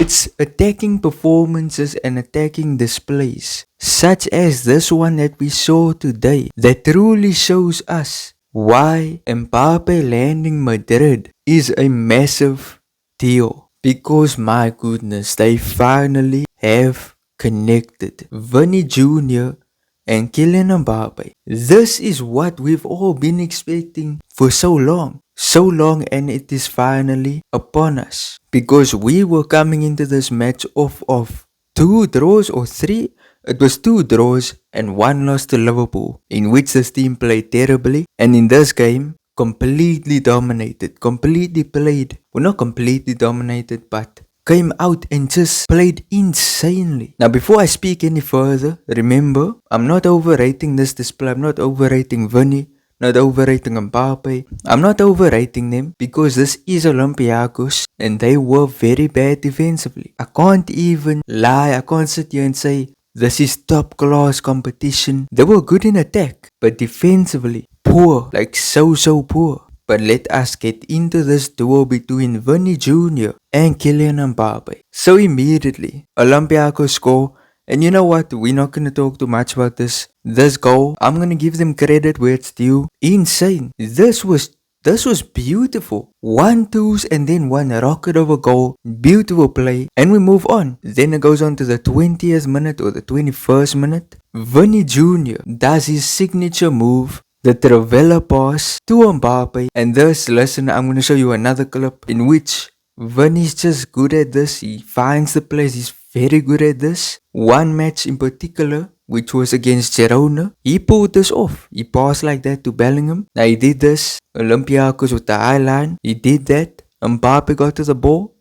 It's attacking performances and attacking displays, such as this one that we saw today, that truly shows us why Mbappé landing Madrid is a massive deal. Because my goodness, they finally have connected. Vini Jr. and Kylian Mbappe. This is what we've all been expecting for so long. So long, and it is finally upon us. Because we were coming into this match off of 2 draws or 3. It was 2 draws and 1 loss to Liverpool, in which this team played terribly, and in this game completely dominated, completely played, well, not completely dominated, but came out and just played insanely. Now, before I speak any further, remember, I'm not overrating this display. I'm not overrating Vini, not overrating Mbappe. I'm not overrating them because this is Olympiacos and they were very bad defensively. I can't even lie. I can't sit here and say this is top class competition. They were good in attack, but defensively poor, like so poor. But let us get into this duo between Vini Jr. and Kylian Mbappe. So immediately, Olympiacos score. And you know what? We're not going to talk too much about this. This goal, I'm going to give them credit where it's due. Insane. This was beautiful. 1-2s and then one rocket of a goal. Beautiful play. And we move on. Then it goes on to the 20th minute or the 21st minute. Vini Jr. does his signature move, the Travella pass to Mbappe. And this, listen, I'm going to show you another clip in which Vini's just good at this. He finds the place. He's very good at this. One match in particular, which was against Girona, he pulled this off. He passed like that to Bellingham. Now he did this. Olympiacos with the high line. He did that. Mbappe got to the ball,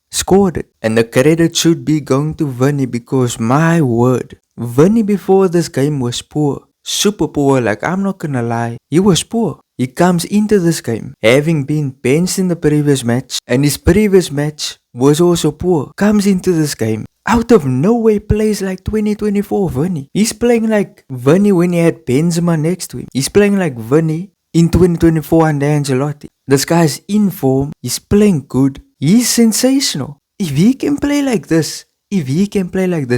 scored it. And the credit should be going to Vini because my word, Vini before this game was poor. Super poor, like I'm not gonna lie. He was poor. He comes into this game having been benched in the previous match, and his previous match was also poor. Comes into this game out of nowhere, plays like 2024 Vini. He's playing like Vini when he had Benzema next to him. He's playing like Vini in 2024 under Ancelotti. This guy's in form. He's playing good. He's sensational. If he can play like this,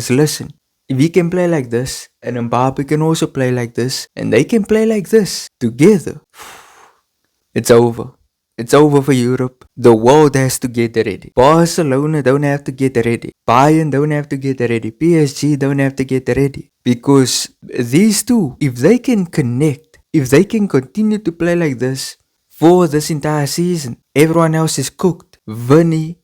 listen. If he can play like this, and Mbappe can also play like this, and they can play like this together, it's over. It's over for Europe. The world has to get ready. Barcelona don't have to get ready. Bayern don't have to get ready. PSG don't have to get ready. Because these two, if they can connect, if they can continue to play like this for this entire season, everyone else is cooked. Vini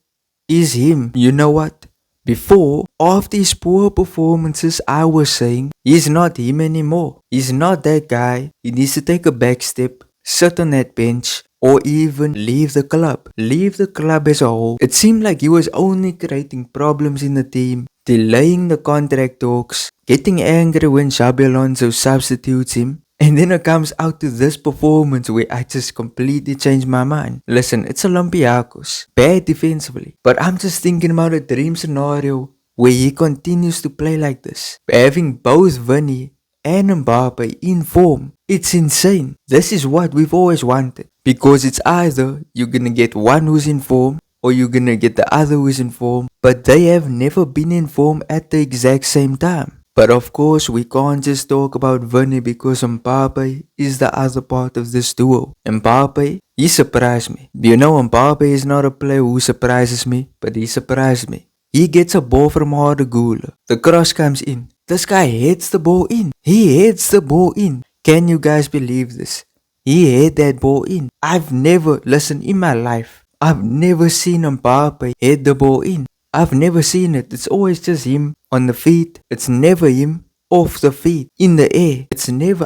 is him. You know what? Before, after his poor performances, I was saying, he's not him anymore. He's not that guy. He needs to take a back step, sit on that bench, or even leave the club. Leave the club as a whole. It seemed like he was only creating problems in the team, delaying the contract talks, getting angry when Xabi Alonso substitutes him. And then it comes out to this performance where I just completely changed my mind. Listen, it's Olympiacos. Bad defensively. But I'm just thinking about a dream scenario where he continues to play like this. Having both Vini and Mbappe in form. It's insane. This is what we've always wanted. Because it's either you're gonna get one who's in form or you're gonna get the other who's in form. But they have never been in form at the exact same time. But of course, we can't just talk about Vini because Mbappe is the other part of this duo. Mbappe, he surprised me. You know, Mbappe is not a player who surprises me, but he surprised me. He gets a ball from Harder Gula. The cross comes in. This guy heads the ball in. He heads the ball in. Can you guys believe this? He head that ball in. I've never, listen, in my life, I've never seen Mbappe head the ball in. I've never seen it. It's always just him on the feet. It's never him off the feet, in the air.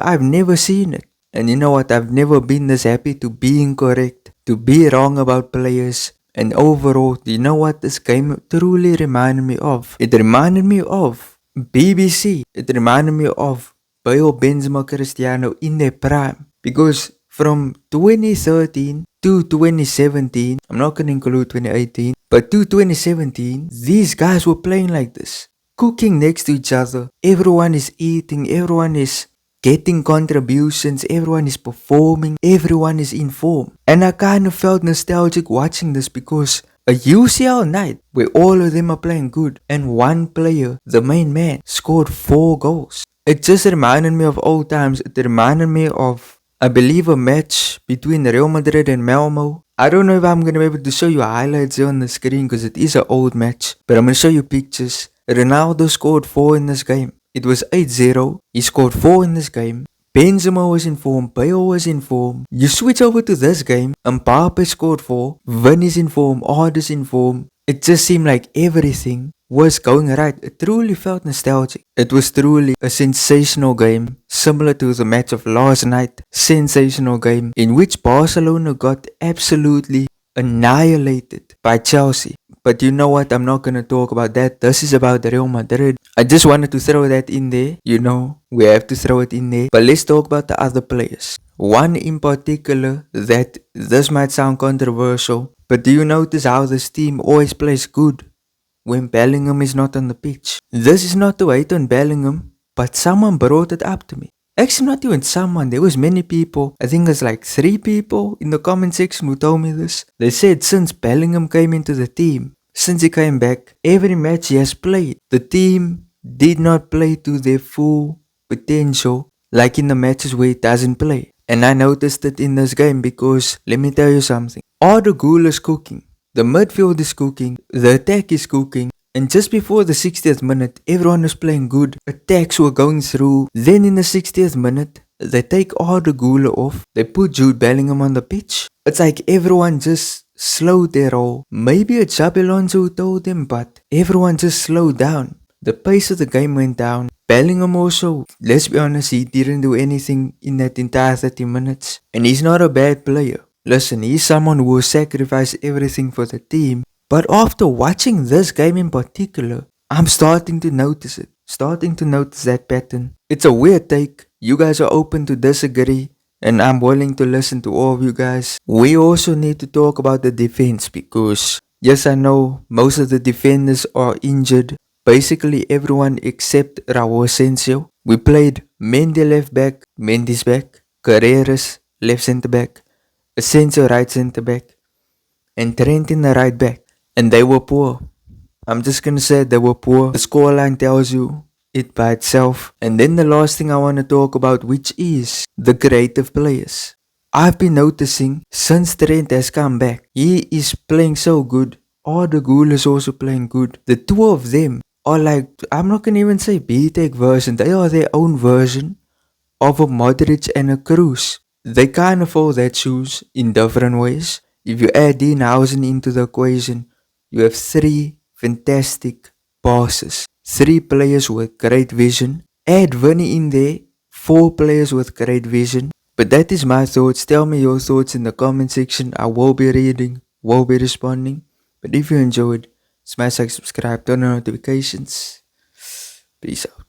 I've never seen it. And you know what? I've never been this happy to be incorrect, to be wrong about players. And overall, you know what this game truly reminded me of? It reminded me of BBC. It reminded me of Bale, Benzema, Cristiano in their prime. Because from 2013 to 2017, I'm not going to include 2018, but to 2017, these guys were playing like this. Cooking next to each other. Everyone is eating. Everyone is getting contributions. Everyone is performing. Everyone is in form. And I kind of felt nostalgic watching this because A UCL night where all of them are playing good and one player, the main man, scored 4 goals. It just reminded me of old times. It reminded me of, I believe, a match between Real Madrid and Malmo. I don't know if I'm going to be able to show you highlights here on the screen because it is an old match. But I'm going to show you pictures. Ronaldo scored 4 in this game. It was 8-0. He scored 4 in this game. Benzema was in form, Bale was in form. You switch over to this game, Mbappé scored 4, Vini is in form, Arda's in form. It just seemed like everything was going right. It truly felt nostalgic. It was truly a sensational game, similar to the match of last night. Sensational game in which Barcelona got absolutely annihilated by Chelsea. But you know what, I'm not gonna talk about that. This is about Real Madrid. I just wanted to throw that in there. You know, we have to throw it in there. But let's talk about the other players. One in particular that this might sound controversial, but do you notice how this team always plays good when Bellingham is not on the pitch? This is not to hate on Bellingham, but someone brought it up to me. Actually, not even someone. There was many people. I think there's like 3 people in the comment section who told me this. They said since Bellingham came into the team, since he came back, every match he has played, the team did not play to their full potential like in the matches where it doesn't play. And I noticed it in this game because, let me tell you something. All the goal is cooking. The midfield is cooking. The attack is cooking. And just before the 60th minute, everyone was playing good. Attacks were going through. Then in the 60th minute, they take all the Gula off. They put Jude Bellingham on the pitch. It's like everyone just slowed their roll. Maybe it's Xabi Alonso who told them, but everyone just slowed down. The pace of the game went down. Bellingham also, let's be honest, he didn't do anything in that entire 30 minutes. And he's not a bad player. Listen, he's someone who will sacrifice everything for the team. But after watching this game in particular, I'm starting to notice it. Starting to notice that pattern. It's a weird take. You guys are open to disagree. And I'm willing to listen to all of you guys. We also need to talk about the defense because, yes, I know most of the defenders are injured. Basically everyone except Raul Asensio. We played Mendy left back, Mendy's back, Carreras left centre back, Asensio right centre back, and Trent in the right back. And they were poor. I'm just gonna say they were poor. The scoreline tells you it by itself. And then the last thing I want to talk about, which is the creative players. I've been noticing since Trent has come back, he is playing so good. Arda Güler is also playing good. The two of them are like, I'm not gonna even say B-Tech version. They are their own version of a Modric and a Cruz. They kind of fold their shoes in different ways. If you add Dean Housen into the equation, you have 3 fantastic passes. 3 players with great vision. Add Vinny in there, 4 players with great vision. But that is my thoughts. Tell me your thoughts in the comment section. I will be reading, will be responding. But if you enjoyed, smash like, subscribe, turn on notifications. Peace out.